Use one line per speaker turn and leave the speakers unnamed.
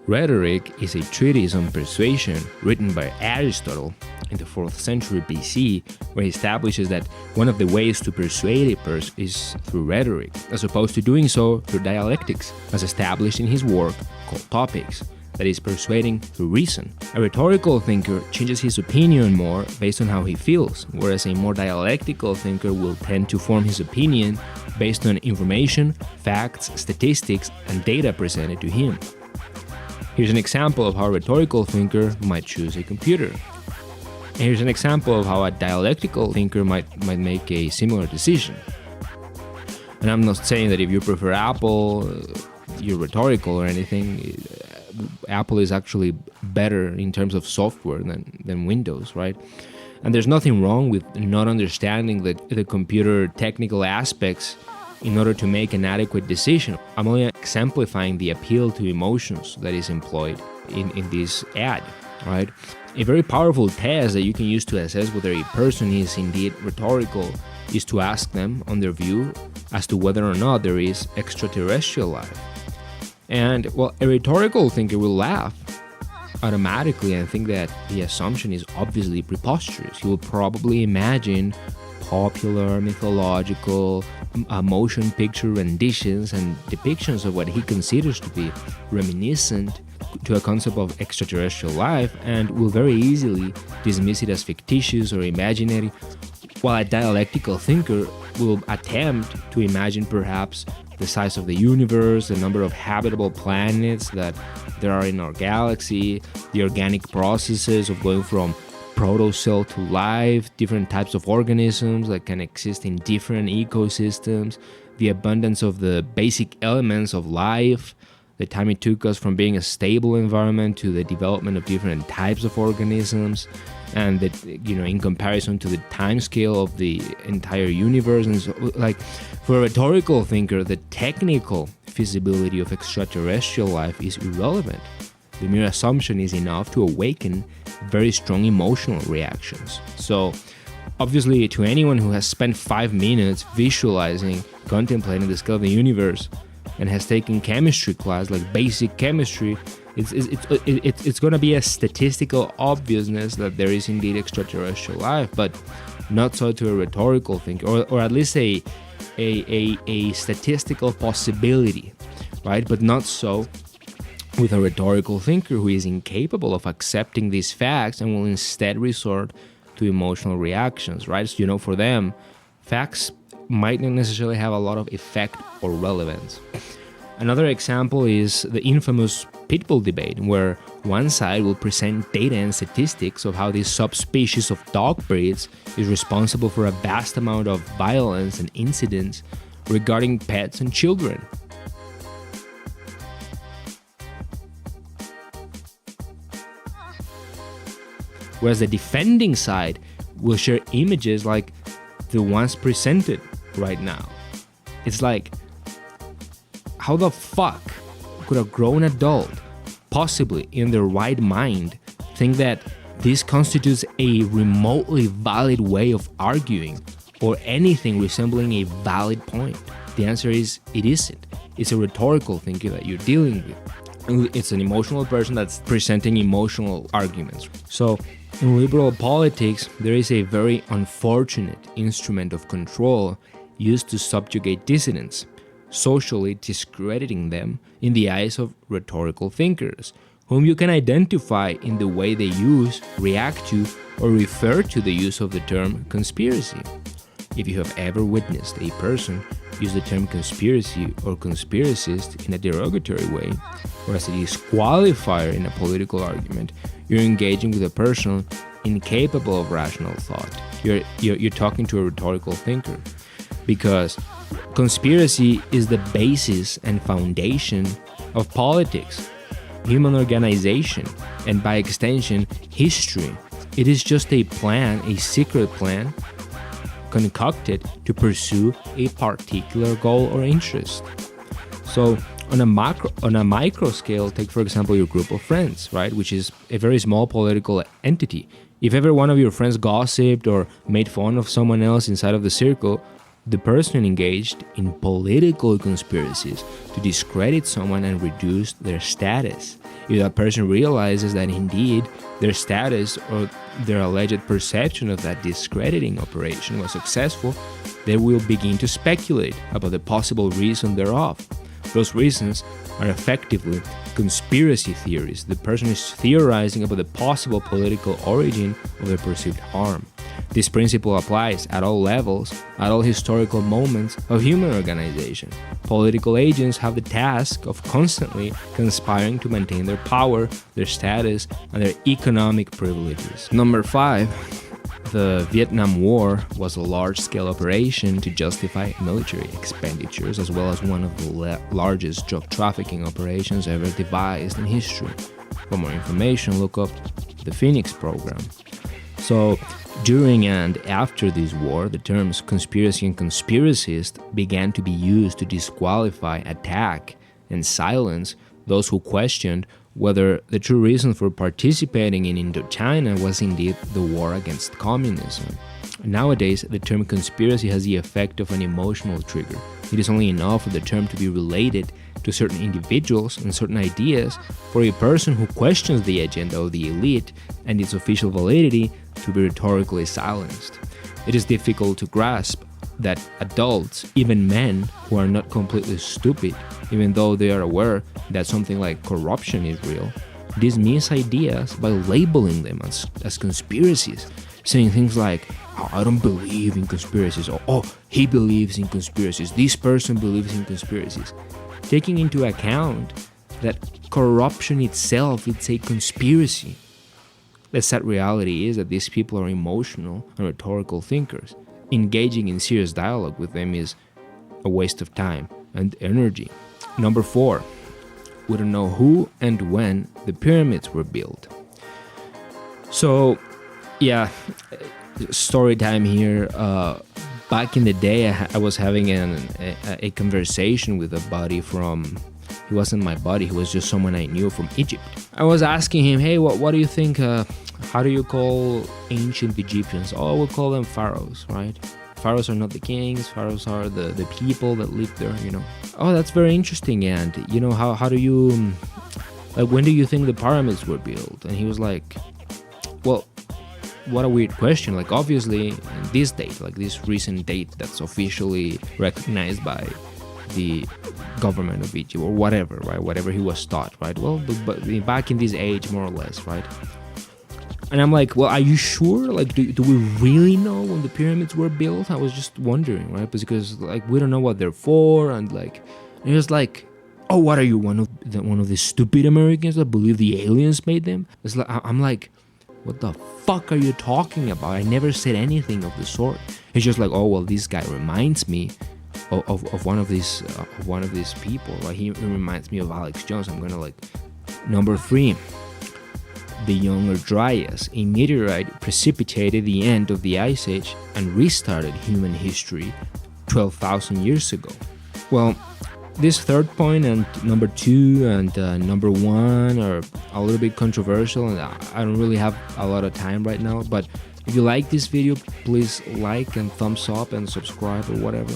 Rhetoric is a treatise on persuasion written by Aristotle in the 4th century BC, where he establishes that one of the ways to persuade a person is through rhetoric, as opposed to doing so through dialectics, as established in his work called Topics, that is, persuading through reason. A rhetorical thinker changes his opinion more based on how he feels, whereas a more dialectical thinker will tend to form his opinion based on information, facts, statistics, and data presented to him. Here's an example of how a rhetorical thinker might choose a computer. And here's an example of how a dialectical thinker might make a similar decision. And I'm not saying that if you prefer Apple, you're rhetorical or anything. Apple is actually better in terms of software than Windows, right? And there's nothing wrong with not understanding the computer technical aspects in order to make an adequate decision. I'm only exemplifying the appeal to emotions that is employed in this ad, right? A very powerful test that you can use to assess whether a person is indeed rhetorical is to ask them on their view as to whether or not there is extraterrestrial life. And, well, a rhetorical thinker will laugh automatically and think that the assumption is obviously preposterous. He will probably imagine popular, mythological, motion picture renditions and depictions of what he considers to be reminiscent to a concept of extraterrestrial life, and will very easily dismiss it as fictitious or imaginary, while a dialectical thinker will attempt to imagine perhaps the size of the universe, the number of habitable planets that there are in our galaxy, the organic processes of going from protocell to life, different types of organisms that can exist in different ecosystems, the abundance of the basic elements of life, the time it took us from being a stable environment to the development of different types of organisms, and that, in comparison to the time scale of the entire universe. And so, like, for a rhetorical thinker, the technical feasibility of extraterrestrial life is irrelevant. The mere assumption is enough to awaken very strong emotional reactions. So, obviously, to anyone who has spent 5 minutes visualizing, contemplating the scale of the universe, and has taken chemistry class, like basic chemistry, it's going to be a statistical obviousness that there is indeed extraterrestrial life, but not so to a rhetorical thinker, or at least a statistical possibility, right? But not so with a rhetorical thinker who is incapable of accepting these facts and will instead resort to emotional reactions, right? So, for them, facts might not necessarily have a lot of effect or relevance. Another example is the infamous pitbull debate, where one side will present data and statistics of how this subspecies of dog breeds is responsible for a vast amount of violence and incidents regarding pets and children. Whereas the defending side will share images like the ones presented right now. It's like, how the fuck could a grown adult, possibly in their right mind, think that this constitutes a remotely valid way of arguing or anything resembling a valid point? The answer is, it isn't. It's a rhetorical thinker that you're dealing with. It's an emotional person that's presenting emotional arguments. So, in liberal politics, there is a very unfortunate instrument of control used to subjugate dissidents, socially discrediting them in the eyes of rhetorical thinkers, whom you can identify in the way they use, react to, or refer to the use of the term conspiracy. If you have ever witnessed a person use the term conspiracy or conspiracist in a derogatory way, or as a disqualifier in a political argument, you're engaging with a person incapable of rational thought. You're talking to a rhetorical thinker, because conspiracy is the basis and foundation of politics, human organization, and by extension, history. It is just a plan, a secret plan, concocted to pursue a particular goal or interest. So on a micro scale, take for example your group of friends, right, which is a very small political entity. If ever one of your friends gossiped or made fun of someone else inside of the circle, the person engaged in political conspiracies to discredit someone and reduce their status. If that person realizes that indeed their status or their alleged perception of that discrediting operation was successful, they will begin to speculate about the possible reason thereof. Those reasons are effectively conspiracy theories. The person is theorizing about the possible political origin of the perceived harm. This principle applies at all levels, at all historical moments of human organization. Political agents have the task of constantly conspiring to maintain their power, their status, and their economic privileges. Number 5. The Vietnam War was a large-scale operation to justify military expenditures, as well as one of the largest drug trafficking operations ever devised in history. For more information, look up the Phoenix program. So, during and after this war, the terms conspiracy and conspiracist began to be used to disqualify, attack, and silence those who questioned whether the true reason for participating in Indochina was indeed the war against communism. Nowadays, the term conspiracy has the effect of an emotional trigger. It is only enough for the term to be related to certain individuals and certain ideas for a person who questions the agenda of the elite and its official validity to be rhetorically silenced. It is difficult to grasp that adults, even men who are not completely stupid, even though they are aware that something like corruption is real, dismiss ideas by labeling them as conspiracies, saying things like, oh, I don't believe in conspiracies, or oh, he believes in conspiracies, this person believes in conspiracies, taking into account that corruption itself is a conspiracy. The sad reality is that these people are emotional and rhetorical thinkers. Engaging in serious dialogue with them is a waste of time and energy. Number 4, we don't know who and when the pyramids were built. So, yeah, story time here. Back in the day, I was having a conversation with a buddy from, he wasn't my buddy, he was just someone I knew from Egypt. I was asking him, hey, what do you think, how do you call ancient Egyptians? Oh, we'll call them pharaohs, right? Pharaohs are not the kings, pharaohs are the people that live there, you know. Oh, that's very interesting, and, you know, how do you, like, when do you think the pyramids were built? And he was like, well, what a weird question. Like, obviously, this date, like this recent date that's officially recognized by the government of Egypt or whatever, right? Whatever he was taught, right? Well, but back in this age, more or less, right? And I'm like, well, are you sure? Like, do we really know when the pyramids were built? I was just wondering, right? Because, like, we don't know what they're for, and like, and he was like, oh, what are you, one of the stupid Americans that believe the aliens made them? It's like, I'm like, what the fuck are you talking about? I never said anything of the sort. He's just like, oh, well, this guy reminds me of one of these people, right? He reminds me of Alex Jones. I'm gonna like, number 3. The Younger Dryas, a meteorite precipitated the end of the Ice Age and restarted human history 12,000 years ago. Well, this third point and number 2 and number 1 are a little bit controversial, and I don't really have a lot of time right now, but if you like this video, please like and thumbs up and subscribe or whatever.